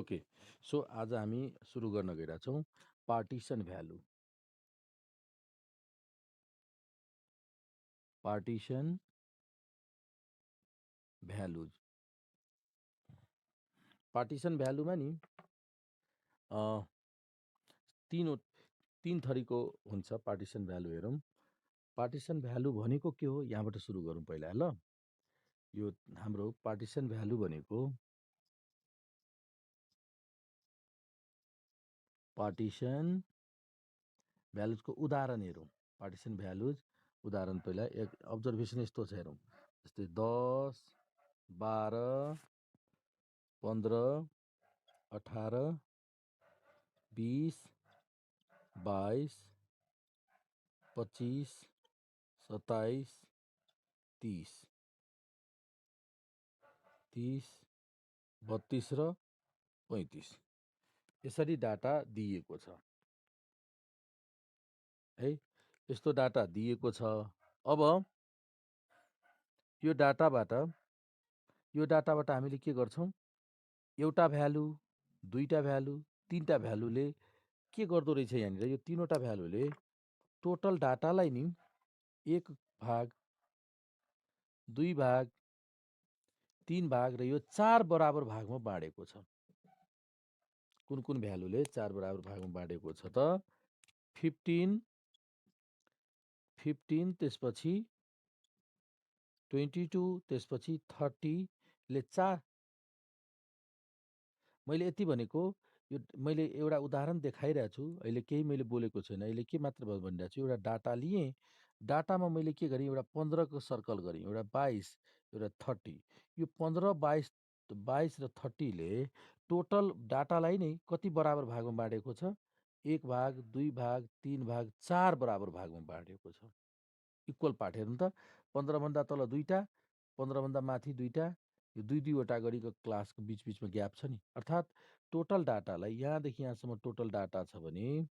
Okay, so आज हामी सुरु गर्न गइरहेका छौँ partition value. Partition values. Partition भ्यालुमा नि तीन थरीको हुन्छ पार्टिसन भ्यालु। हेरौँ, पार्टिसन भ्यालु भनेको के हो यहाँबाट सुरु गरौँ पहिला। ल, यो हाम्रो पार्टिसन भ्यालु भनेको पार्टिसन भ्यालुजको उदाहरण हेरौँ। पार्टिसन भ्यालुज उदाहरण पहिला एक अब्जर्भेसन यस्तो छ, हेरौँ। जस्तै 10, 12, 15, 18, 20, 22, 25, 27, 30, 32 र 35 यसरी डाटा दिएको छ है। यस्तो डाटा दिएको छ। अब यो डाटाबाट हामीले के गर्छौँ? एउटा भ्यालु, दुईटा भ्यालु, तीनटा भ्यालुले के गर्दो रहेछ? यहाँनिर यो तीनवटा भ्यालुले टोटल डाटालाई नि 1 भाग, 2 भाग, 3 भाग र यो 4 बराबर भागमा बाँडेको छ। कुन कुन भ्यालुले 4 बराबर भागमा बाँडेको छ त? 15, त्यसपछि 22, त्यसपछि 30 ले 4। मैले यति भनेको, यो मैले एउटा उदाहरण देखाइरहेको छु। अहिले केही मैले बोलेको छैन। अहिले के मात्र भनिरहेको छु, एउटा डाटा लिएँ। डाटामा मैले के गरेँ? एउटा 15 को सर्कल गरेँ, एउटा 22, एउटा 30। यो 15, 22 र 30 ले टोटल डाटालाई नै कति बराबर भागमा बाँडेको छ? 1 भाग, 2 भाग, 3 भाग, 4 बराबर भागमा बाँडेको छ। इक्वल पार्ट हेर्नु त, 15 भन्दा तल 2टा, 15 भन्दा माथि 2टा, यो 2-2वटा गरीको क्लासको बीचमा ग्याप छ नि। अर्थात् टोटल डाटालाई यहाँदेखि यहाँसम्म टोटल डाटा छ भने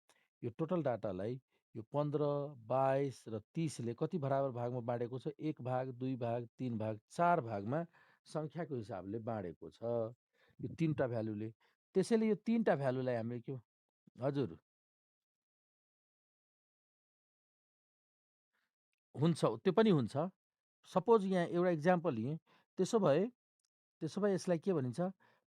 यो टोटल डाटालाई यो 15, 22 र 30 ले कति बराबर भागमा बाँडेको छ? 1 भाग, 2 भाग, 3 भाग, 4 भागमा सङ्ख्याको हिसाबले बाँडेको छ यो तीनटा भ्यालुले। त्यसैले यो तीनटा भ्यालुलाई हामीले के हजुर हुन्छ, त्यो पनि हुन्छ। सपोज यहाँ एउटा इक्जाम्पल लिएँ, त्यसो भए यसलाई के भनिन्छ?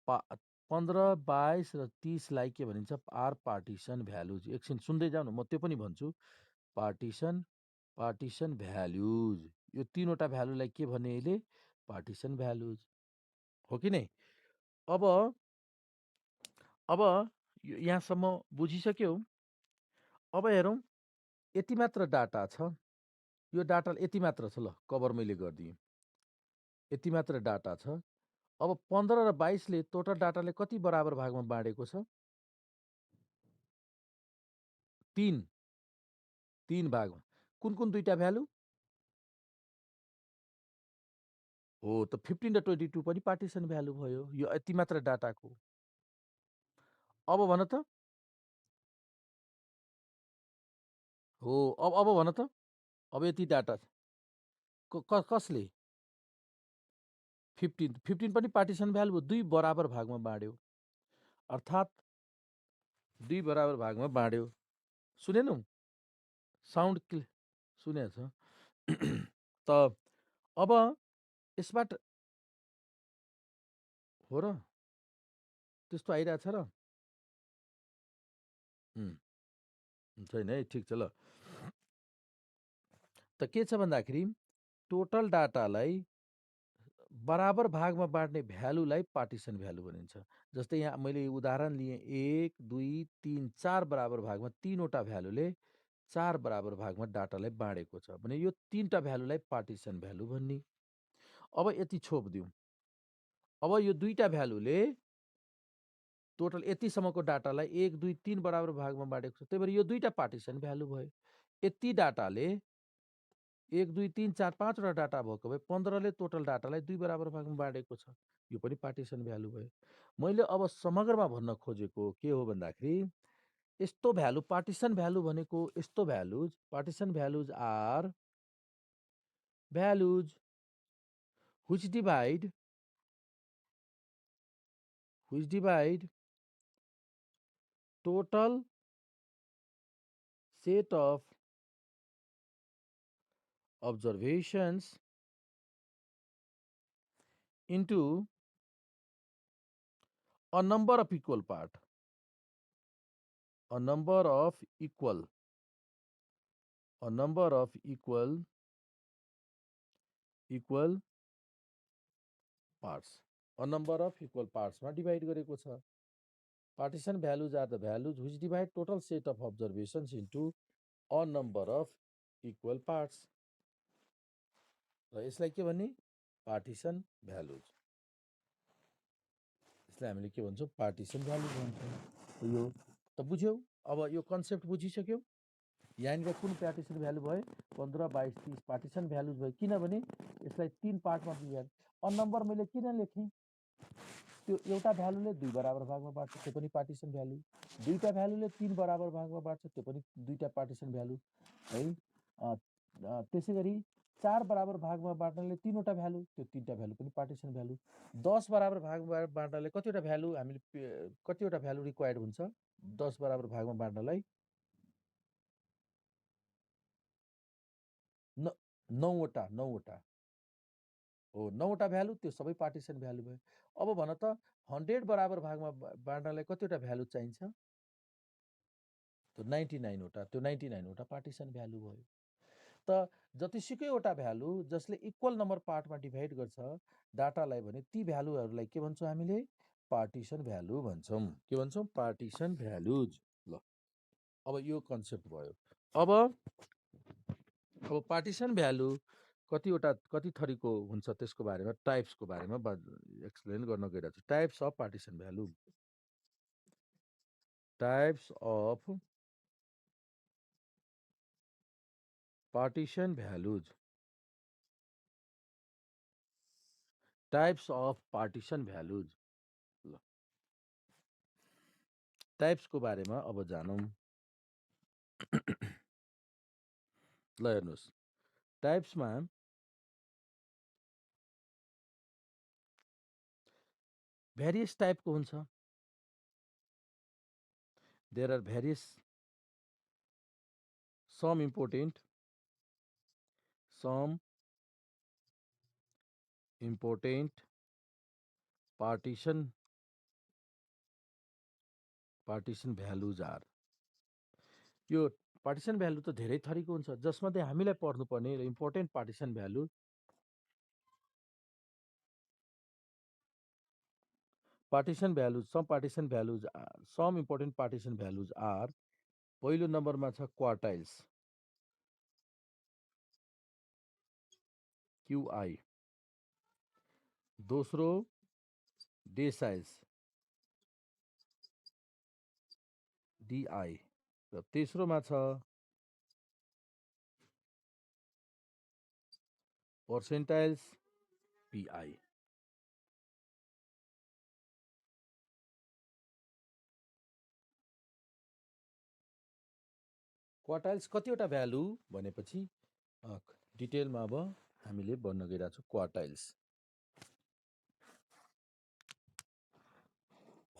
15, 22 र 30 लाई के भनिन्छ? Are partition values. एकछिन सुन्दै जाउँ न, म त्यो पनि भन्छु। पार्टिसन भ्यालुज, यो तीनवटा भ्यालुलाई के भने? अहिले पार्टिसन भ्यालुज हो कि नै? अब यहाँसम्म बुझिसक्यौ? अब हेरौँ, यति मात्र डाटा छ। यो डाटा यति मात्र छ। ल, कभर मैले गरिदिएँ। यति मात्र डाटा छ। अब 15 र 22 ले टोटल डाटाले कति बराबर भागमा बाँडेको छ? 3 भागमा। कुन कुन दुईटा भ्यालु हो त? 15 र 22 पनि पार्टिसन भ्यालु भयो यो यति मात्र डाटाको। अब भन त, हो अब भन त, अब यति डाटा कसले? 15 पनि पार्टिसन भ्यालु हो, 2 बराबर भागमा बाँड्यो। अर्थात् 2 बराबर भागमा बाँड्यो। सुनेनौ? साउन्ड सुनेको छ त? अब यसबाट हो र त्यस्तो आइरहेछ र? छैन है, ठिक छ। ल, त के छ भन्दाखेरि टोटल डाटालाई बराबर भागमा बाँड्ने भ्यालुलाई पार्टिसन भ्यालु भनिन्छ। जस्तै यहाँ मैले उदाहरण लिएँ, 1, 2, 3, 4 बराबर भागमा तीनवटा भ्यालुले 4 बराबर भागमा डाटालाई बाँडेको छ भने यो तीनटा भ्यालुलाई पार्टिसन भ्यालु भन्ने। अब यति छोपिदिउँ। अब यो दुईटा भ्यालुले टोटल यतिसम्मको डाटालाई 1, 2, 3 बराबर भागमा बाँडेको छ। त्यही भएर यो दुईटा पार्टिसन भ्यालु भयो। यति डाटाले 1, 2, 3, 4, 5वटा डाटा भएको भए 15ले टोटल डाटालाई 2 बराबर भागमा बाँडेको छ। यो पनि पार्टिसन भ्यालु भयो। मैले अब समग्रमा भन्न खोजेको के हो भन्दाखेरि यस्तो भ्यालु, पार्टिसन भ्यालु भनेको यस्तो values, partition values are values which divide total set of observations into a number of equal part, a number of equal, a number of equal parts, a number of equal parts मा divide गरेको छ. Partition values are the values which divide total set of observations into a number of equal parts. र यसलाई के भन्ने? Partition values. यसलाई हामीले के भन्छौँ? पार्टिसन भ्यालुज भन्छौँ. यो त बुझ्यौ? अब यो कन्सेप्ट बुझिसक्यौ? यहाँनिर कुन पार्टिसन भ्यालु भयो? 15, 22, 30 पार्टिसन भ्यालुज भयो. किनभने यसलाई 3 पार्टमा डिभाइड. अ नम्बर मैले किन लेखेँ? त्यो एउटा भ्यालुले 2 बराबर भागमा बाँड्छ, त्यो पनि पार्टिसन भ्यालु. दुईटा भ्यालुले 3 बराबर भागमा बाँड्छ, त्यो पनि दुईटा पार्टिसन भ्यालु है. त्यसै गरी 4 बराबर भागमा बाँड्नाले 3वटा भ्यालु, त्यो 3टा भ्यालु पनि पार्टिसन भ्यालु. 10 बराबर भागमा बाँड्नाले कतिवटा भ्यालु हामीले कतिवटा भ्यालु रिक्वायर्ड हुन्छ 10 बराबर भागमा बाँड्नलाई? 9वटा हो. 9वटा भ्यालु, त्यो सबै पार्टिसन भ्यालु भयो. अब भन त 100 बराबर भागमा बाँड्नलाई कतिवटा भ्यालु चाहिन्छ? त्यो 99वटा, त्यो 99वटा पार्टिसन भ्यालु भयो. त जतिसुकैवटा भ्यालु जसले इक्वल नम्बर पार्टमा डिभाइड गर्छ डाटालाई भने ती भ्यालुहरूलाई के भन्छौँ हामीले? पार्टिसन भ्यालु भन्छौँ. के भन्छौँ? Partition values. ल अब यो कन्सेप्ट भयो. अब पार्टिसन भ्यालु कति थरीको हुन्छ त्यसको बारेमा, टाइप्सको बारेमा एक्सप्लेन गर्न गइरहेको छु. Types of partition value. Types of partition values. Types of partition values. ल टाइप्सको बारेमा अब जानौँ. ल हेर्नुहोस्, टाइप्समा भेरियस टाइपको हुन्छ. There are various, some important partition values are. यो पार्टिसन भ्यालु त धेरै थरीको हुन्छ, जसमध्ये हामीलाई पढ्नुपर्ने important partition value some important partition values are. पहिलो नम्बरमा छ क्वार्टाइल्स, QI. दोस्रो डेसाइल्स, DI. र तेस्रोमा छ पर्सेन्टाइल्स, PI. क्वार्टाइल्स कतिवटा भ्यालु भनेपछि डिटेलमा अब हामीले भन्न गइरहेको छौँ. क्वार्टाइल्स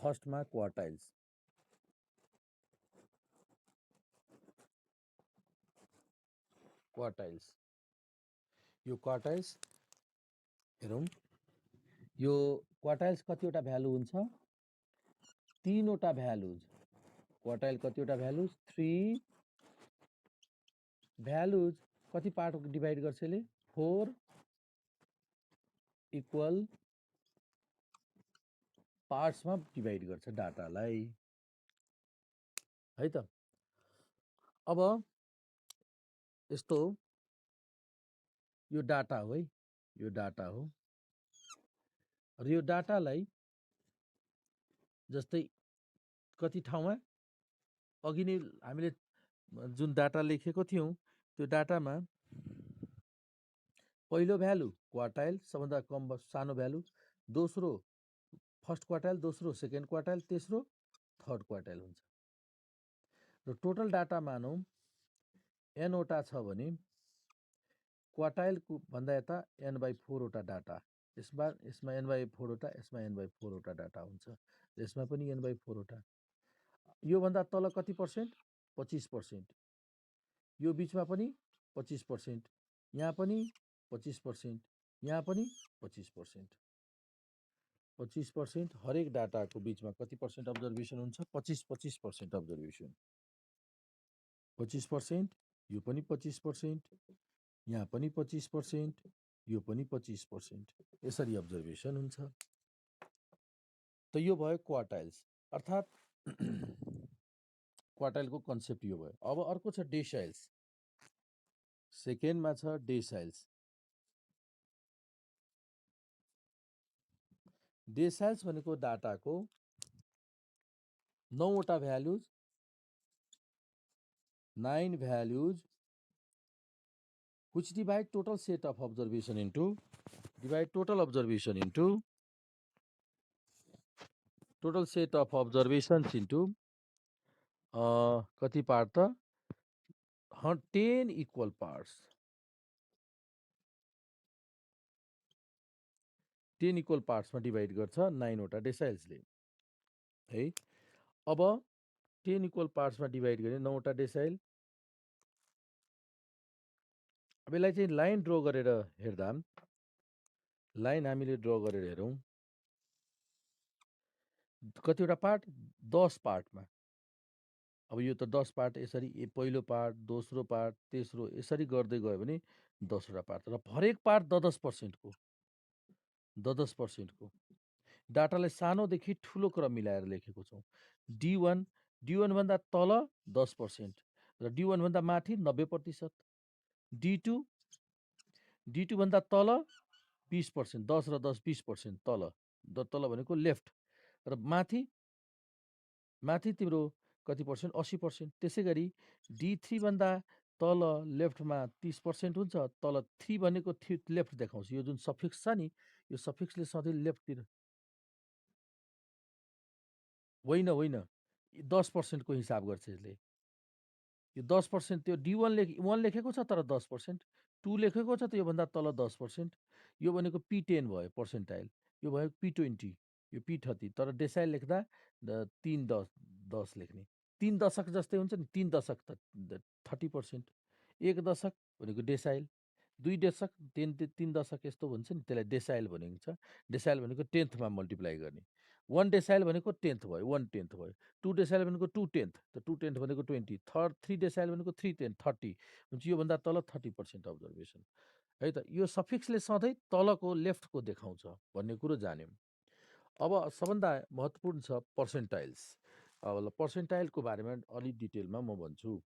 फर्स्टमा क्वार्टाइल्स. यो क्वार्टाइल्स हेरौँ. यो क्वार्टाइल्स कतिवटा भ्यालु हुन्छ? 3वटा भ्यालुज. क्वार्टाइल कतिवटा भ्यालुज? 3 भ्यालुज. कति पार्ट डिभाइड गर्छ यसले? 4 इक्वल पार्ट्समा डिभाइड गर्छ डाटालाई है त. अब यस्तो यो डाटा हो है, यो डाटा हो. र यो डाटालाई जस्तै कति ठाउँमा अघि नै हामीले जुन डाटा लेखेको थियौँ त्यो डाटामा पहिलो भ्यालु क्वार्टाइल, सबभन्दा कम सानो भ्यालु. दोस्रो फर्स्ट क्वार्टाइल, दोस्रो सेकेन्ड क्वार्टाइल, तेस्रो थर्ड क्वार्टाइल हुन्छ. र टोटल डाटा मानौँ n छ भने क्वार्टाइलको भन्दा यता n/4 डाटा. यसमा n/4, यसमा n/4 डाटा हुन्छ. यसमा पनि n/4. योभन्दा तल कति पर्सेन्ट? 25%। यो बिचमा पनि 25%, यहाँ पनि 25%, यहाँ पनि 25%। 25% हरेक डाटाको बिचमा कति पर्सेन्ट अब्जर्भेसन हुन्छ? 25% अब्जर्भेसन। 25%, यो पनि 25%, यहाँ पनि 25%, यो पनि 25%। यसरी अब्जर्भेसन हुन्छ। त यो भयो क्वार्टाइल्स, अर्थात् क्वार्टाइलको कन्सेप्ट यो भयो। अब अर्को छ डेसाइल्स। सेकेन्डमा छ डेसाइल्स। डेसाइल्स भनेको डाटाको 9वटा values, 9 values which divide total set of observation into total set of observations into कति पार्ट त 10 इक्वल पार्ट्स। 10 इक्वल पार्ट्समा डिभाइड गर्छ 9वटा डेसाइल्सले है। अब 10 इक्वल पार्ट्समा डिभाइड गरे 9वटा डेसाइल। अब यसलाई चाहिँ लाइन ड्र गरेर हेर्दा, लाइन हामीले ड्र गरेर हेरौँ, कतिवटा पार्ट? 10 पार्टमा। अब यो त 10 पार्ट, यसरी पहिलो पार्ट, दोस्रो पार्ट, तेस्रो, यसरी गर्दै गयो भने 10वटा पार्ट। र हरेक पार्ट 10% को डाटालाई सानोदेखि ठुलो क्रम मिलाएर लेखेको छौँ। D1 भन्दा तल 10% र D1 भन्दा माथि 90%। D2 भन्दा तल 20%, 10 र 10 20% तल। तल भनेको लेफ्ट, र माथि तिम्रो कति पर्सेन्ट? 80%। त्यसै गरी D3 भन्दा तल लेफ्टमा 30% हुन्छ, तल 3 भनेको लेफ्ट देखाउँछ। यो जुन सफिक्स छ नि, यो सफिक्सले सधैँ लेफ्टतिर होइन 10% को हिसाब गर्छ यसले। यो 10% त्यो D1 1 लेखेको छ तर 10%, 2 लेखेको छ त योभन्दा तल 10%। यो भनेको P10 भयो पर्सेन्टाइल, यो भयो P20, यो P30। तर डेसाइल लेख्दा 3 लेख्ने। 3 दशक जस्तै हुन्छ नि, 3 दशक त 30%। 1 दशक भनेको डेसाइल, 2 दशक, 3 दशक यस्तो हुन्छ नि, त्यसलाई डेसाइल भनिन्छ। डेसाइल भनेको 10th मा मल्टिप्लाई गर्ने। 1 डेसाइल भनेको 10th भयो, 1/10 भयो। 2 डेसाइल भनेको 2/10, त 2/10 भनेको 20। 3 डेसाइल भनेको 3/10 30 हुन्छ। योभन्दा तल 30% अब्जर्भेसन है त। यो सफिक्सले सधैँ तलको लेफ्टको देखाउँछ भन्ने कुरो जान्यौँ। अब सबभन्दा महत्त्वपूर्ण छ पर्सेन्टाइल्स। अब पर्सेन्टाइलको बारेमा अलि डिटेलमा म भन्छु।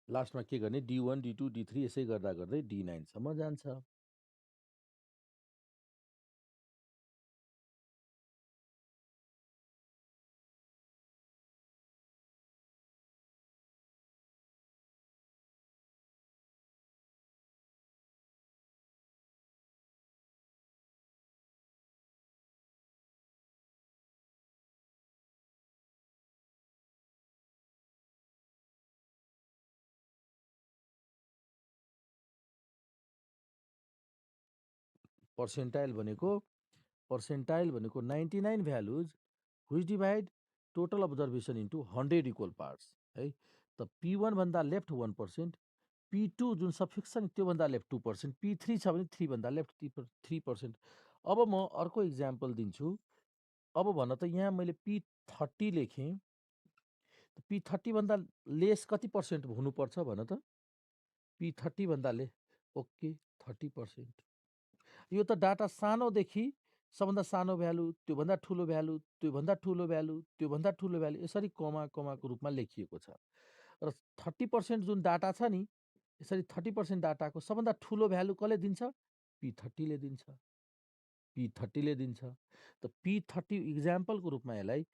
लास्टमा के गर्ने? D1 D2 D3 यसै गर्दा गर्दै D9 सम्म जान्छ। पर्सेन्टाइल भनेको 99 values which divide total observation into 100 equal parts है। त P1 भन्दा लेफ्ट 1%, P2 जुन सफिक्स छ नि त्योभन्दा लेफ्ट 2%, P3 छ भने 3 भन्दा लेफ्ट 3%। अब म अर्को इक्जाम्पल दिन्छु। अब भन त यहाँ मैले P30 लेखेँ, P30 भन्दा लेस कति पर्सेन्ट हुनुपर्छ भन त? P30 भन्दा ओके 30%। यो त डाटा सानोदेखि सबभन्दा सानो भ्यालु, त्योभन्दा ठुलो भ्यालु, त्योभन्दा ठुलो भ्यालु, त्योभन्दा ठुलो भ्यालु यसरी कमाको रूपमा लेखिएको छ। र 30% जुन डाटा छ नि, यसरी 30% डाटाको सबभन्दा ठुलो भ्यालु कसले दिन्छ? P30 ले दिन्छ। P30 ले दिन्छ। त P30 इक्जाम्पलको रूपमा यसलाई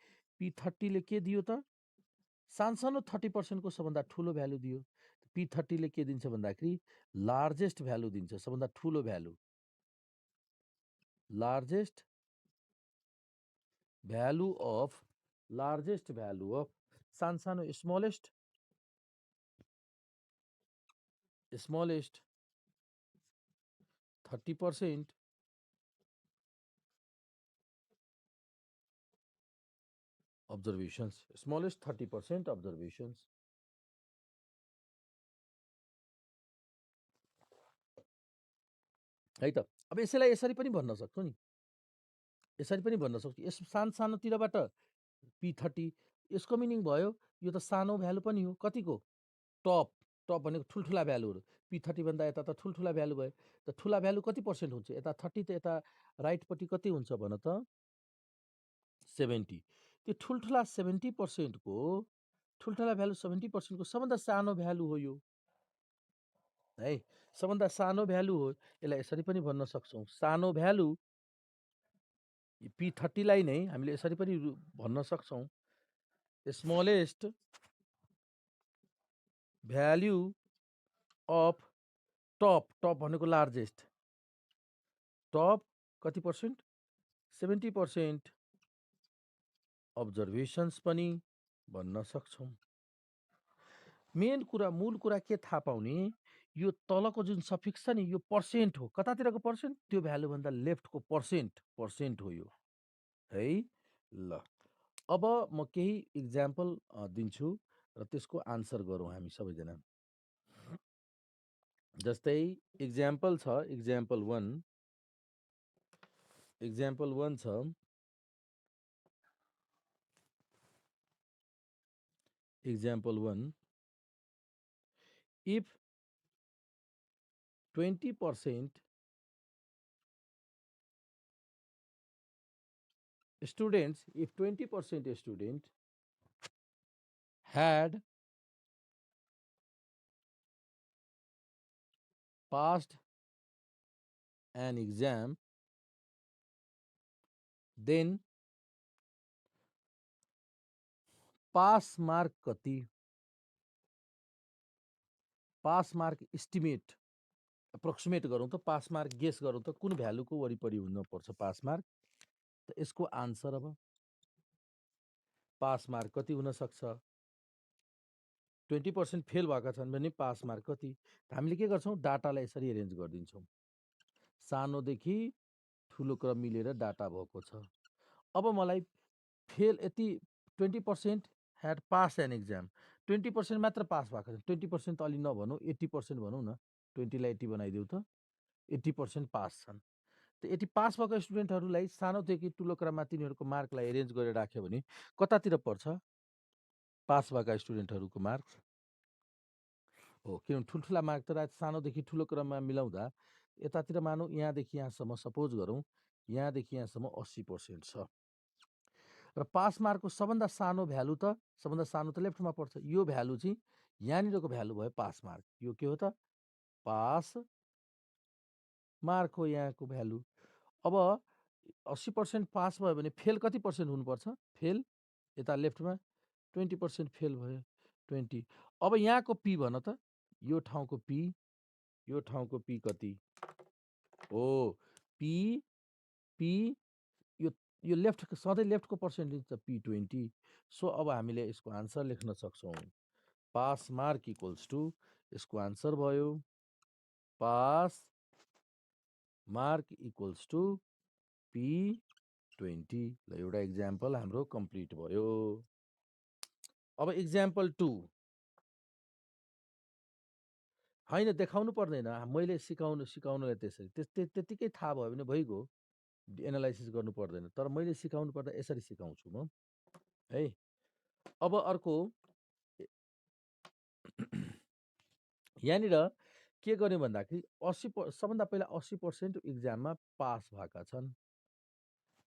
P30 ले के दियो त? सानसानो 30% को सबभन्दा ठुलो भ्यालु दियो। P30 ले के दिन्छ भन्दाखेरि लार्जेस्ट भ्यालु दिन्छ, सबभन्दा ठुलो भ्यालु। लार्जेस्ट भ्यालु अफ सानसानो स्मलेस्ट 30% observations, smallest 30% observations। है त। अब यसैलाई यसरी पनि भन्न सक्छौ नि, यसरी पनि भन्न सक्छु। यस सानोतिरबाट P30 यसको मिनिङ भयो यो त सानो भ्यालु पनि हो। कतिको? टप भनेको ठुल्ठुला भ्यालुहरू। P30 भन्दा यता त ठुल्ठुला भ्यालु भयो। त ठुला भ्यालु कति पर्सेन्ट हुन्छ? यता 30 त यता राइटपट्टि कति हुन्छ भन त? 70। त्यो ठुल्ठुला 70% को ठुल्ठुला भ्यालु 70% को सबभन्दा सानो भ्यालु हो यो है। सबभन्दा सानो भ्यालु हो। यसलाई यसरी पनि भन्न सक्छौँ, सानो भ्यालु P30 लाई नै हामीले यसरी पनि भन्न सक्छौँ, स्मलेस्ट भ्यालु अफ टप भनेको लार्जेस्ट, टप कति पर्सेन्ट? 70% अब्जर्भेसन्स पनि भन्न सक्छौँ। मेन कुरा, मूल कुरा के थाहा पाउने, यो तलको जुन सफिक्स छ नि यो पर्सेन्ट हो। कतातिरको पर्सेन्ट? त्यो भ्यालु भन्दा लेफ्टको पर्सेन्ट हो यो है। ल अब म केही इक्जाम्पल दिन्छु र त्यसको आन्सर गरौँ हामी सबैजना। जस्तै इक्जाम्पल छ, इक्जाम्पल 1 छ, example 1 if 20% students had passed an exam, then pass mark कति? पास मार्क एस्टिमेट एप्रोक्सिमेट गरौँ त, पास मार्क गेस गरौँ त कुन भ्यालुको वरिपरि हुनुपर्छ पास मार्क? त यसको आन्सर अब पास मार्क कति हुन सक्छ? 20% फेल भएका छन् भने पास मार्क कति? हामीले के गर्छौँ? डाटालाई यसरी एरेन्ज गरिदिन्छौँ, सानोदेखि ठुलो क्रम मिलेर डाटा भएको छ। अब मलाई फेल यति 20% ह्याड पास एन एक्जाम, 20% मात्र पास भएको छ। 20% त अलि नभनौँ, 80% भनौँ न, 20 लाई 80 बनाइदेऊ त, 80% पास छन्। त 80 पास भएको स्टुडेन्टहरूलाई सानोदेखि ठुलो क्रममा तिनीहरूको मार्कलाई एरेन्ज गरेर राख्यो भने कतातिर पर्छ पास भएका स्टुडेन्टहरूको मार्क? हो, किनभने ठुल्ठुला मार्क त सानोदेखि ठुलो क्रममा मिलाउँदा यतातिर मानौँ यहाँदेखि यहाँसम्म, सपोज गरौँ यहाँदेखि यहाँसम्म 80% छ। र पास मार्कको सबभन्दा सानो भ्यालु त, सबभन्दा सानो त लेफ्टमा पर्छ। यो भ्यालु चाहिँ यहाँनिरको भ्यालु भयो पास मार्क। यो के हो त? पास मार्क हो यहाँको भ्यालु। अब 80% पास भयो भने फेल कति पर्सेन्ट हुनुपर्छ? फेल यता लेफ्टमा 20% फेल भयो, 20। अब यहाँको पी भन त, यो ठाउँको पी, यो ठाउँको पी कति हो? पी यो लेफ्ट, सधैँ लेफ्टको पर्सेन्टेज त P20। सो अब हामीले यसको आन्सर लेख्न सक्छौँ, पास मार्क इक्वल्स टु, यसको आन्सर भयो pass mark equals to P20। ल एउटा इक्जाम्पल हाम्रो कम्प्लिट भयो। अब इक्जाम्पल 2 होइन देखाउनु पर्दैन, मैले सिकाउनुलाई त्यसरी त्यत्तिकै थाहा भयो भने भइगयो, एनालाइसिस गर्नु पर्दैन। तर मैले सिकाउनु पर्दा यसरी सिकाउँछु म है। अब अर्को यहाँनिर के गर्ने भन्दाखेरि 80 सबभन्दा पहिला 80% इक्जाममा पास भएका छन्।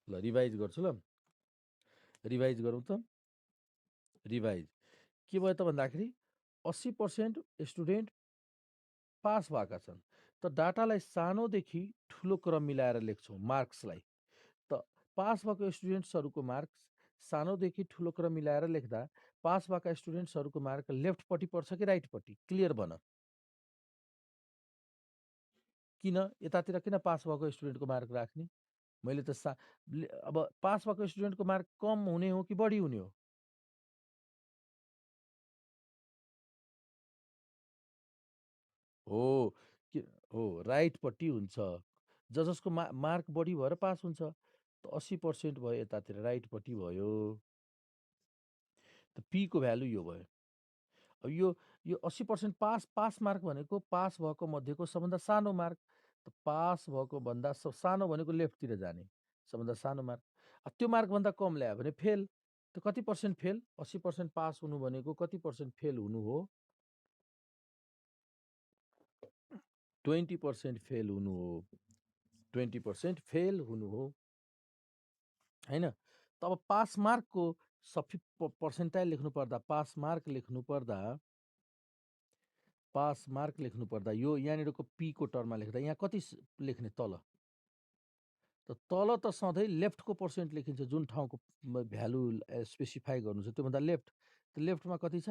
ल रिभाइज गर्छु, ल रिभाइज गरौँ त। रिभाइज के भयो त भन्दाखेरि 80% स्टुडेन्ट पास भएका छन्। त डाटालाई सानोदेखि ठुलो क्रम मिलाएर लेख्छौँ मार्क्सलाई। त पास भएको स्टुडेन्ट्सहरूको मार्क्स सानोदेखि ठुलो क्रम मिलाएर लेख्दा पास भएका स्टुडेन्ट्सहरूको मार्क लेफ्टपट्टि पर्छ कि राइटपट्टि? क्लियर भन। किन यतातिर किन पास भएको स्टुडेन्टको मार्क राख्ने? मैले त अब पास भएको स्टुडेन्टको मार्क कम हुने हो कि बढी हुने हो? हो के हो राइटपट्टि हुन्छ। जसको मार्क बढी भएर पास हुन्छ। त 80% भयो यतातिर राइटपट्टि भयो। त पीको भ्यालु यो भयो। अब यो 80% पास मार्क भनेको पास भएको मध्येको सबभन्दा सानो मार्क। त पास भएको भन्दा सानो भनेको लेफ्टतिर जाने, सबभन्दा सानो मार्क। त्यो मार्कभन्दा कम ल्यायो भने फेल। त कति पर्सेन्ट फेल? 80% पास हुनु भनेको कति पर्सेन्ट फेल हुनु हो? 20% फेल हुनु हो। 20% फेल हुनु हो होइन। त अब पास मार्कको पर्सेन्टाइल लेख्नु पर्दा पास मार्क लेख्नु पर्दा यो यहाँनिरको पीको टर्ममा लेख्दा यहाँ कति लेख्ने तल? त तल त सधैँ लेफ्टको पर्सेन्ट लेखिन्छ, जुन ठाउँको भ्यालु स्पेसिफाई गर्नु छ त्योभन्दा लेफ्ट। त लेफ्टमा कति छ?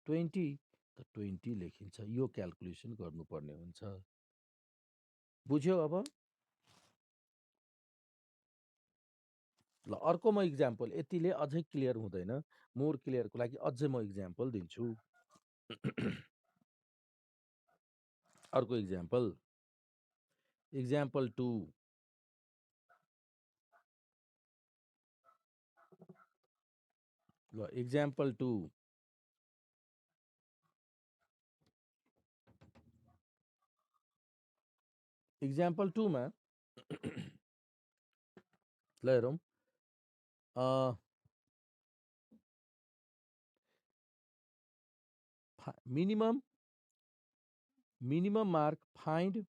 20। त 20 लेखिन्छ। यो क्यालकुलेसन गर्नुपर्ने हुन्छ। बुझ्यो अब? ल अर्को म इक्जाम्पल, यतिले अझै क्लियर हुँदैन, मोर क्लियरको लागि अझै म इक्जाम्पल दिन्छु। अर्को इक्जाम्पल, इक्जाम्पल 2। ल इक्जाम्पल 2 इक्जाम्पल 2 मा ल हेरौँ। Minimum mark find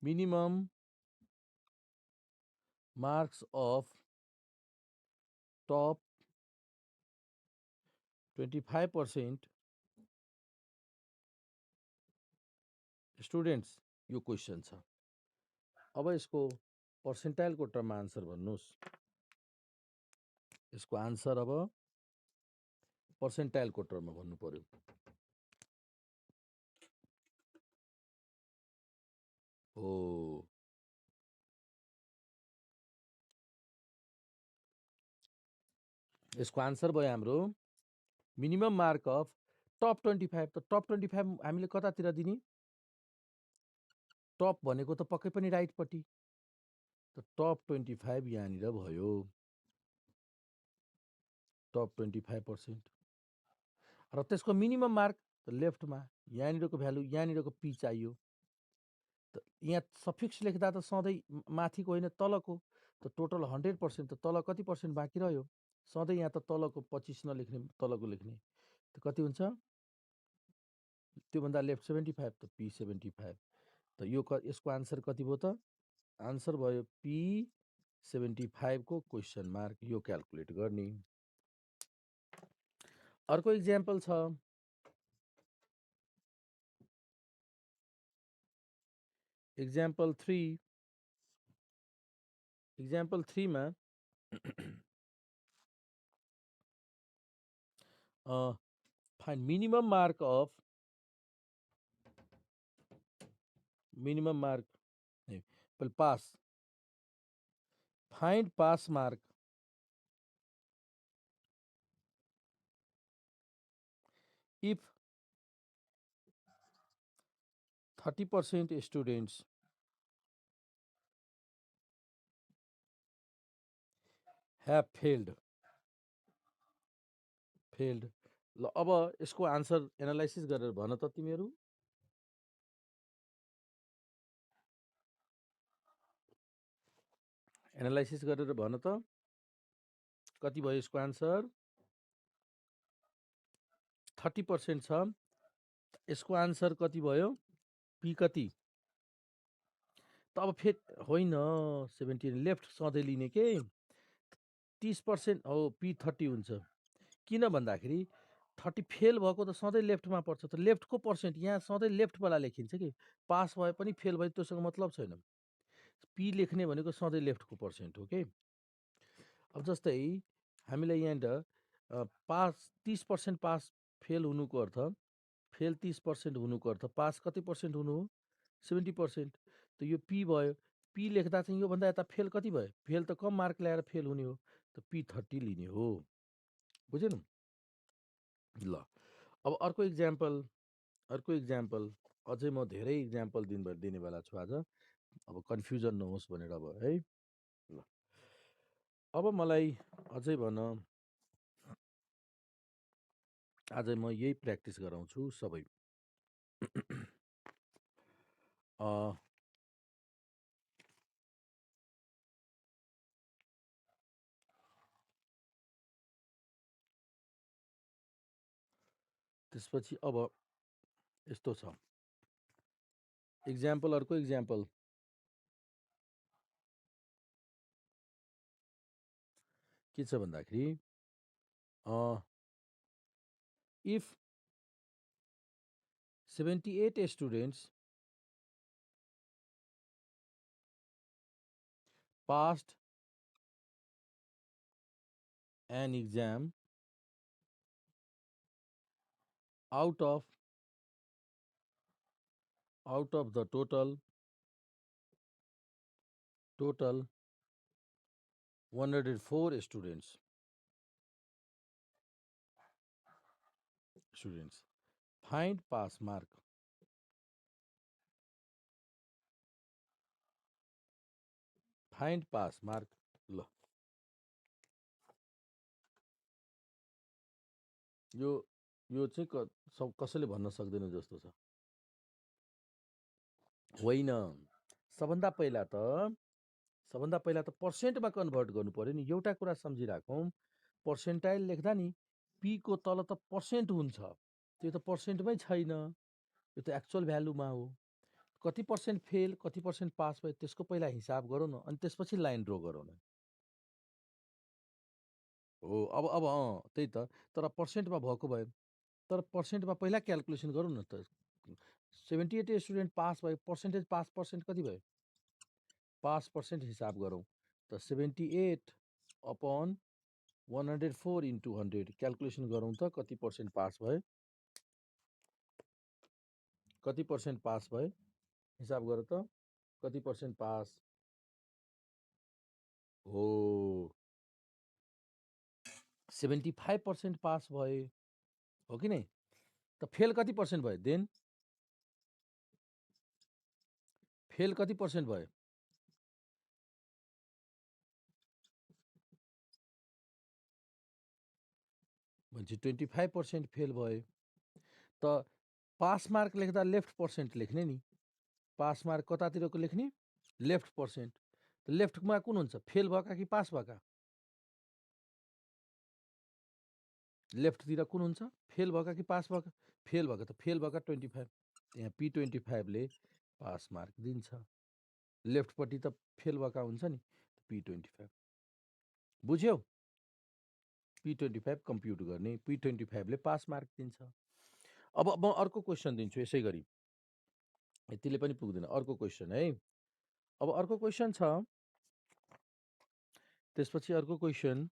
minimum marks of top 25% students, यो क्वेसन छ। अब यसको पर्सेन्टाइलको टर्ममा आन्सर भन्नुहोस्। यसको आन्सर अब पर्सेन्टाइलको टर्ममा भन्नु पर्यो। हो यसको आन्सर भयो हाम्रो मिनिमम मार्क अफ टप 25। त टप 25 हामीले कतातिर दिने? टप भनेको त पक्कै पनि राइटपट्टि। त टप 25 यहाँनिर भयो, टप 25%। र त्यसको मिनिमम मार्क लेफ्टमा, यहाँनिरको भ्यालु यहाँनिरको पी चाहियो। त यहाँ सफिक्स लेख्दा त सधैँ माथिको होइन तलको। त टोटल 100%। त तल कति पर्सेन्ट बाँकी रह्यो? सधैँ यहाँ त तलको 25 नलेख्ने, तलको लेख्ने। त कति हुन्छ? त्योभन्दा लेफ्ट 75। त पी 75। त यसको आन्सर कति भयो त? आन्सर भयो पी 75 को क्वेसन मार्क। यो क्यालकुलेट गर्ने। अर्को इक्जाम्पल छ, इक्जाम्पल 3। इक्जाम्पल 3 मा find minimum mark pass, find pass mark if 30% students have failed. ल अब यसको आन्सर एनालाइसिस गरेर भन त तिमीहरू। एनालाइसिस गरेर भन त कति भयो यसको आन्सर। 30% छ। यसको आन्सर कति भयो, पी कति त अब फेरि होइन 17 लेफ्ट सधैँ लिने के 30% हो, पी 30 हुन्छ। किन भन्दाखेरि 30 फेल भएको त सधैँ लेफ्टमा पर्छ, त लेफ्टको पर्सेन्ट यहाँ सधैँ लेफ्टवाला लेखिन्छ कि पास भए पनि फेल भए त्योसँग मतलब छैन। पी लेख्ने भनेको सधैँ लेफ्टको पर्सेन्ट हो कि। अब जस्तै हामीलाई यहाँनिर पास 30% पास फेल हुनुको अर्थ, फेल 30% हुनुको अर्थ पास कति पर्सेन्ट हुनु हो, 70%। त यो पी भयो। पी लेख्दा चाहिँ योभन्दा यता फेल कति भयो, फेल त कम मार्क ल्याएर फेल हुने हो, त पी 30 लिने हो। बुझेन। ल अब अर्को इक्जाम्पल अझै म धेरै इक्जाम्पल दिनेवाला छु आज, अब कन्फ्युजन नहोस् भनेर अब है। ल अब मलाई अझै भन, आज म यही प्र्याक्टिस गराउँछु सबै। त्यसपछि अब यस्तो छ इक्जाम्पल, अर्को इक्जाम्पल के छ भन्दाखेरि if 78 students passed an exam out of the total 104 students, find pass mark. ल यो चाहिँ कसैले भन्न सक्दैन जस्तो छ। होइन, सबभन्दा पहिला त पर्सेन्टमा कन्भर्ट गर्नु पर्यो नि। एउटा कुरा सम्झिराखौँ, पर्सेन्टाइल लेख्दा नि पी को तल त पर्सेन्ट हुन्छ, त्यो त पर्सेन्टमै छैन, यो त एक्चुअल भ्यालुमा हो। कति पर्सेन्ट फेल कति पर्सेन्ट पास भयो त्यसको पहिला हिसाब गरौँ न, अनि त्यसपछि लाइन ड्र गरौँ न। हो अब त्यही त, तर पर्सेन्टमा भएको भयो, तर पर्सेन्टमा पहिला क्यालकुलेसन गरौँ न त। 78 स्टुडेन्ट पास भयो, पर्सेन्टेज पास पर्सेन्ट कति भयो, पास पर्सेन्ट हिसाब गरौँ त 78 अपॉन 104 इन्टु 100 क्यालकुलेसन गरौँ त कति पर्सेन्ट पास भयो, कति पर्सेन्ट पास भयो हिसाब गर त, कति पर्सेन्ट पास हो, 75% पास भए हो कि नै। त फेल कति पर्सेन्ट भयो, देन फेल कति पर्सेन्ट भयो, भनेपछि 25% फेल भयो। त पास मार्क लेख्दा लेफ्ट पर्सेन्ट लेख्ने नि, पास मार्क कतातिरको लेख्ने, लेफ्ट पर्सेन्ट। त लेफ्टमा कुन हुन्छ, फेल भएका कि पास भएका, लेफ्टतिर कुन हुन्छ, फेल भएका कि पास भएका, फेल भएका, त फेल भएका 25, यहाँ पी 25 ले पास मार्क दिन्छ। लेफ्टपट्टि त फेल भएका हुन्छ नि, पी 25 बुझ्यौ। पी 25 कम्प्युट गर्ने, पी 25 ले पास मार्क दिन्छ। अब म अर्को क्वेसन दिन्छु यसै गरी, यतिले पनि पुग्दैन, अर्को क्वेसन है। अब अर्को क्वेसन छ, त्यसपछि अर्को question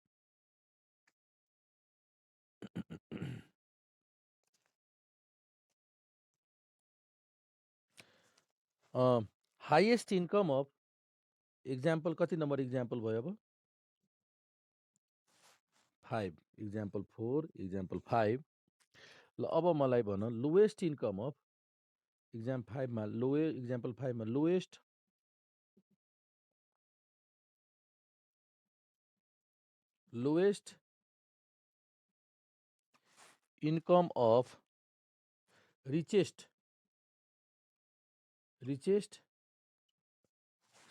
highest income of, example कति नम्बर इक्जाम्पल भयो अब, 5, इक्जाम्पल 4, इक्जाम्पल 5। ल अब मलाई भन लोएस्ट इन्कम अफ इक्जाम्पल 5 मा lowest income of richest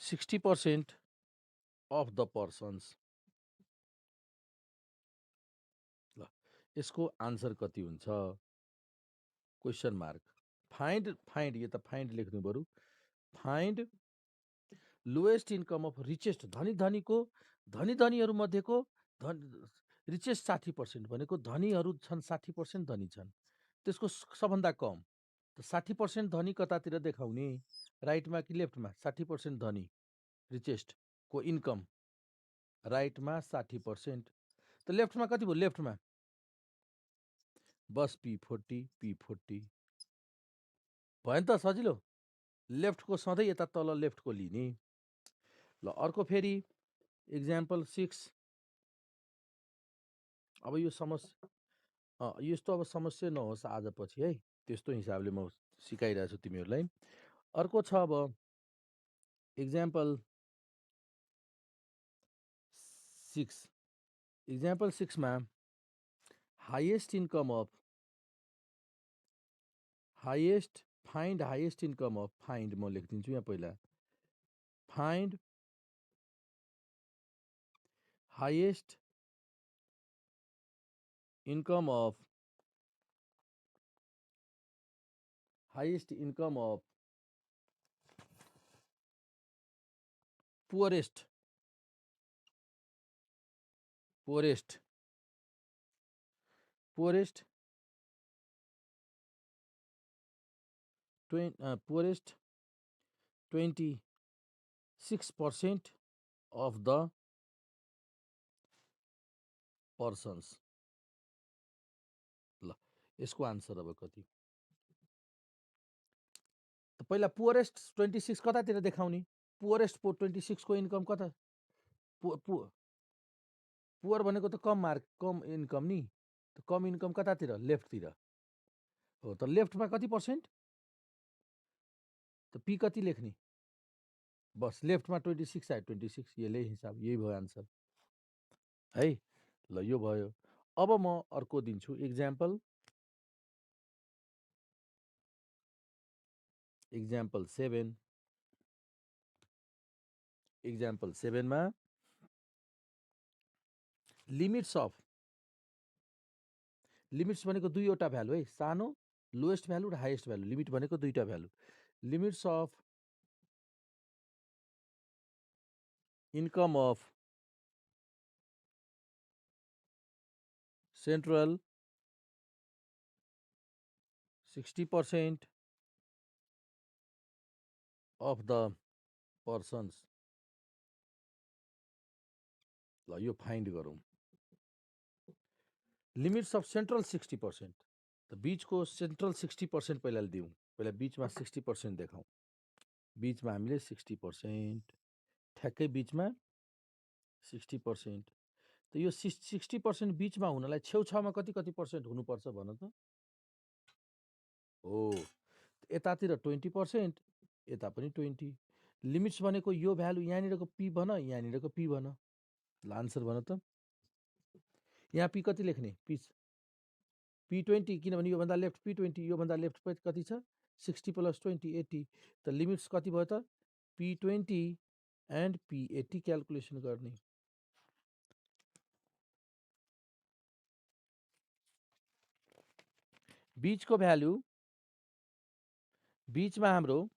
60% of the persons. ल यसको आन्सर कति हुन्छ? Question mark. फाइन्ड यो त फाइन्ड लेख्नु बरु। Find lowest income of richest धनीहरू मध्येको रिचेस्ट 60% भनेको धनीहरू छन् 60% धनी छन्, त्यसको सबभन्दा कम त 60% धनी कतातिर देखाउने? राइटमा कि लेफ्टमा? 60% धनी रिचेस्ट को इन्कम राइटमा 60%। त लेफ्टमा कति भयो? लेफ्टमा बस P40 भयो नि त, सजिलो। लेफ्टको सधैँ यता तल लेफ्टको लिने। ल अर्को फेरि इक्जाम्पल 6। अब यो समस्या यस्तो अब समस्या नहोस् आज पछि है, त्यस्तो हिसाबले म सिकाइरहेको छु तिमीहरूलाई। अर्को छ अब इक्जाम्पल 6। इक्जाम्पल 6 मा हाइएस्ट इन्कम अफ फाइन्ड म लेखिदिन्छु यहाँ पहिला। Find highest income of poorest 26% of the persons. ल यसको आन्सर अब कति? त पहिला पुअरेस्ट 26 कतातिर देखाउने? पुअरेस्ट 26 को इन्कम कता? पुअर भनेको त कम इन्कम नि, त कम इन्कम कतातिर? लेफ्टतिर हो। त लेफ्टमा कति पर्सेन्ट? त पी कति लेख्ने? बस लेफ्टमा 26 आयो, 26 यसले हिसाब, यही भयो आन्सर है। ल यो भयो। अब म अर्को दिन्छु इक्जाम्पल 7। इक्जाम्पल 7 मा लिमिट्स भनेको दुईवटा भ्यालु है, सानो लोएस्ट भ्यालु र हाइएस्ट भ्यालु। लिमिट भनेको दुईटा value. Limits of income of central 60% of the persons. ल यो फाइन्ड गरौँ। लिमिट्स अफ सेन्ट्रल 60%, त बीचको सेन्ट्रल 60% पहिला दिउँ। पहिला बीचमा 60% देखाउँ। बीचमा हामीले 60%, ठ्याक्कै बीचमा 60%। त यो 60% बीचमा हुनलाई छेउछाउमा कति पर्सेन्ट हुनुपर्छ भन त? हो, यतातिर 20%, यता पनि 20। लिमिट्स भनेको यो भ्यालु यहाँनिरको पी भन, यहाँनिरको पी भन। ल आन्सर भन त। यहाँ पी कति लेख्ने? P20, किनभने योभन्दा लेफ्ट P20, योभन्दा लेफ्ट कति छ? 60 + 20 80। त लिमिट्स कति भयो त? P20 एन्ड P80 क्यालकुलेसन गर्ने। बीचको भ्यालु, बीचमा हाम्रो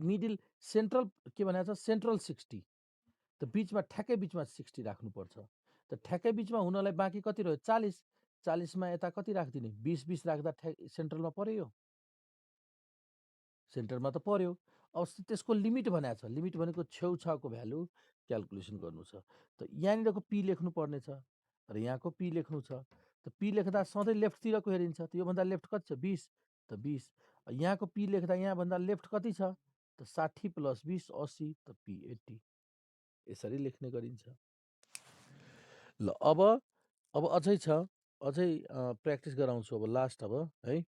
मिडिल सेन्ट्रल के भनेको छ? सेन्ट्रल 60। त बीचमा ठ्याक्कै बीचमा 60 राख्नुपर्छ। त ठ्याक्कै बीचमा हुनलाई बाँकी कति रह्यो? 40। 40 मा यता कति राखिदिने? 20 राख्दा सेन्ट्रलमा पर्यो, सेन्टरमा त पर्यो। अब त्यसको लिमिट भनेको छ। लिमिट भनेको छेउछाउको भ्यालु क्यालकुलेसन गर्नु छ। त यहाँनिरको पी लेख्नु पर्ने छ र यहाँको पी लेख्नु छ। त पी लेख्दा सधैँ लेफ्टतिरको हेरिन्छ। त योभन्दा लेफ्ट कति छ? 20। त 20। यहाँको पी लेख्दा यहाँभन्दा लेफ्ट कति छ? त 60 + 20 80। त P80 यसरी लेख्ने गरिन्छ। ल अब अझै छ, अझै प्र्याक्टिस गराउँछु अब लास्ट अब है।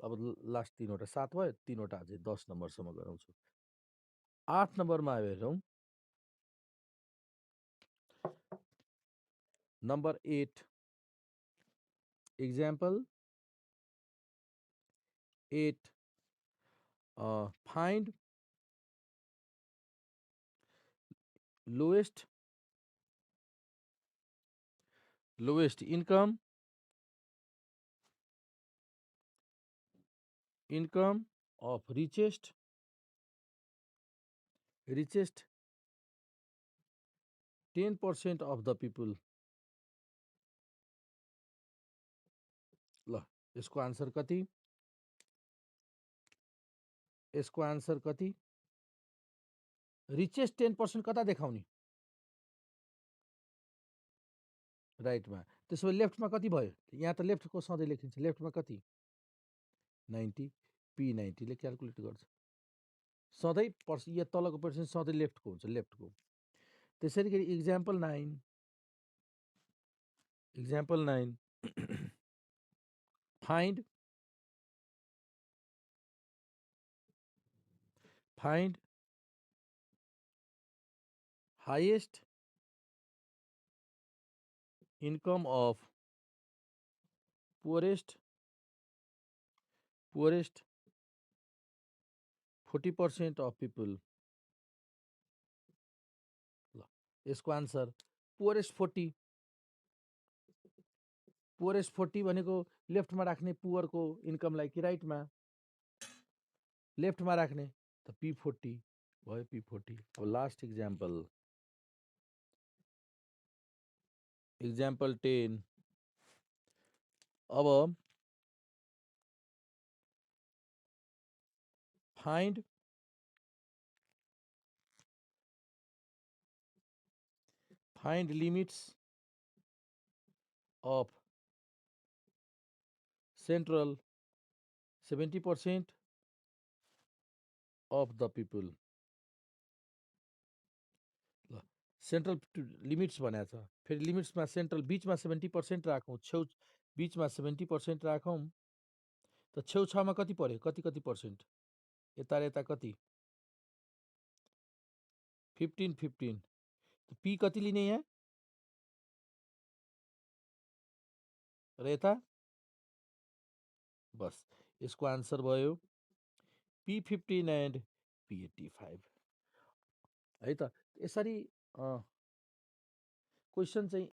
अब लास्ट 3वटा 7 भयो, 3वटा अझै 10 नम्बरसम्म गराउँछु। 8 नम्बरमा आयो हेरौँ। Number 8 example 8 find lowest income of richest 10% of the people। ल यसको आन्सर कति? यसको आन्सर कति? रिचेस्ट 10% कता देखाउने? राइटमा। त्यसो भए लेफ्टमा कति भयो? यहाँ त लेफ्टको सधैँ लेखिन्छ। लेफ्टमा कति? 90। पी 90 ले क्याल्कुलेट गर्छ। सधैँ यो तलको पर्सेन्ट सधैँ लेफ्टको हुन्छ, लेफ्टको। त्यसरी गरी example 9 find highest income of poorest 40% of people। ल यसको आन्सर पुअरेस्ट 40 भनेको लेफ्टमा राख्ने पुअरको इन्कमलाई कि राइटमा? लेफ्टमा राख्ने त P40 भयो, P40। अब लास्ट इक्जाम्पल 10। अब find limits of central 70% of the people। ल सेन्ट्रल लिमिट्स भनेको छ। फेरि लिमिट्समा सेन्ट्रल बिचमा 70% राखौँ, छेउ बिचमा 70% राखौँ त छेउछाउमा कति पर्यो? कति कति पर्सेन्ट? यता यता कति? 15 पी कति लिने यहाँ र यता? बस यसको आन्सर भयो P15 एन्ड P85 है त। यसरी क्वेसन चाहिँ